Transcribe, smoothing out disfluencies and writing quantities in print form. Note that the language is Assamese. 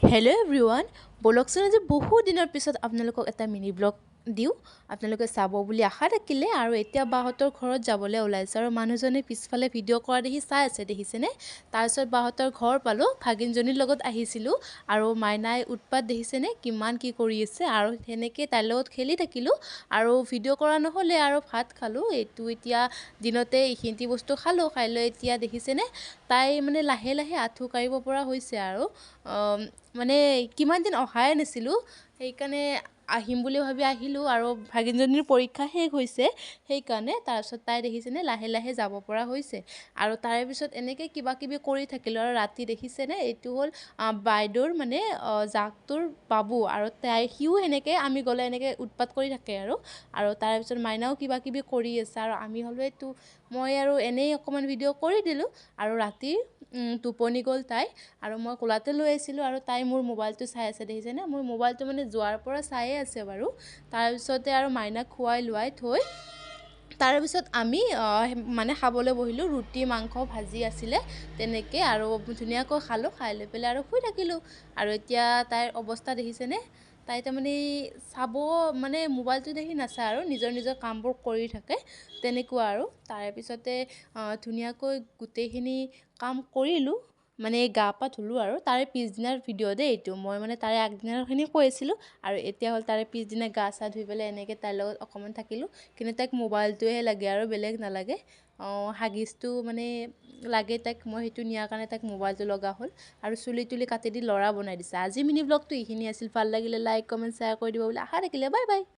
হেল্ল' এভৰিৱান, ব'লকচোন আজি বহুত দিনৰ পিছত আপোনালোকক এটা মিনি ব্লগ দিওঁ। আপোনালোকে চাব বুলি আশা থাকিলে আৰু এতিয়া বাহঁতৰ ঘৰত যাবলৈ ওলাইছোঁ আৰু মানুহজনে পিছফালে ভিডিঅ' কৰা দেখি চাই আছে, দেখিছেনে? তাৰপিছত বাহঁতৰ ঘৰ পালোঁ, ভাগিনজনীৰ লগত আহিছিলোঁ আৰু মাইনাই উৎপাত দেখিছেনে কিমান কি কৰি আছে আৰু সেনেকৈ তাইৰ লগত খেলি থাকিলোঁ আৰু ভিডিঅ' কৰা নহ'লে আৰু ভাত খালোঁ। এইটো এতিয়া দিনতে এইখিনি বস্তু খালোঁ, খাই লৈ এতিয়া দেখিছেনে তাই মানে লাহে লাহে আঁঠু কাঢ়িব পৰা হৈছে আৰু মানে কিমান দিন অহাই নাছিলোঁ, সেইকাৰণে আহিম বুলি ভাবি আহিলোঁ আৰু ভাগিনজনীৰ পৰীক্ষা শেষ হৈছে সেইকাৰণে। তাৰপিছত তাই দেখিছেনে লাহে লাহে যাব পৰা হৈছে আৰু তাৰে পিছত এনেকৈ কিবা কিবি কৰি থাকিলোঁ আৰু ৰাতি দেখিছেনে এইটো হ'ল বাইদেউৰ মানে জাকটোৰ বাবু আৰু সিও সেনেকৈ আমি গ'লে এনেকৈ উৎপাত কৰি থাকে আৰু তাৰপিছত মাইনাও কিবা কিবি কৰি আছে আৰু আমি হ'লোঁ এইটো মই আৰু এনেই অকণমান ভিডিঅ' কৰি দিলোঁ আৰু ৰাতি টোপনি গ'ল তাই আৰু মই কোলাতে লৈ আহিছিলোঁ আৰু তাই মোৰ মোবাইলটো চাই আছে, দেখিছেনে মোৰ মোবাইলটো মানে যোৱাৰ পৰা চায়ে আছে বাৰু। তাৰপিছতে আৰু মাইনাক খোৱাই লোৱাই থৈ তাৰপিছত আমি মানে খাবলৈ বহিলোঁ। ৰুটি মাংস ভাজি আছিলে তেনেকৈ আৰু ধুনীয়াকৈ খালোঁ, খাই লৈ পেলাই আৰু শুই থাকিলোঁ। আৰু এতিয়া তাইৰ অৱস্থা দেখিছেনে, তাই তাৰমানে চাব মানে মোবাইলটো দেখি নাচায় আৰু নিজৰ নিজৰ কামবোৰ কৰি থাকে তেনেকুৱা আৰু। তাৰে পিছতে ধুনীয়াকৈ গোটেইখিনি কাম কৰিলোঁ, মানে গা পা ধুলোঁ আৰু তাৰে পিছদিনাৰ ভিডিঅ' দেই এইটো। মই মানে তাৰে আগদিনাৰখিনি কৈ আছিলোঁ আৰু এতিয়া হ'ল তাৰে পিছদিনা গা চা ধুই পেলাই এনেকৈ তাইৰ লগত অকণমান থাকিলোঁ। কিন্তু তাইক মোবাইলটোহে লাগে আৰু বেলেগ নালাগে। হাগিছটো মানে লাগে তাইক, মই সেইটো নিয়াৰ কাৰণে তাইক মোবাইলটো লগা হ'ল আৰু চুলি তুলি কাটি দি ল'ৰা বনাই দিছে। আজি মিনি ব্লগটো এইখিনি আছিল, ভাল লাগিলে লাইক কমেণ্ট শ্বেয়াৰ কৰি দিব বুলি আশা থাকিলে। Bye bye.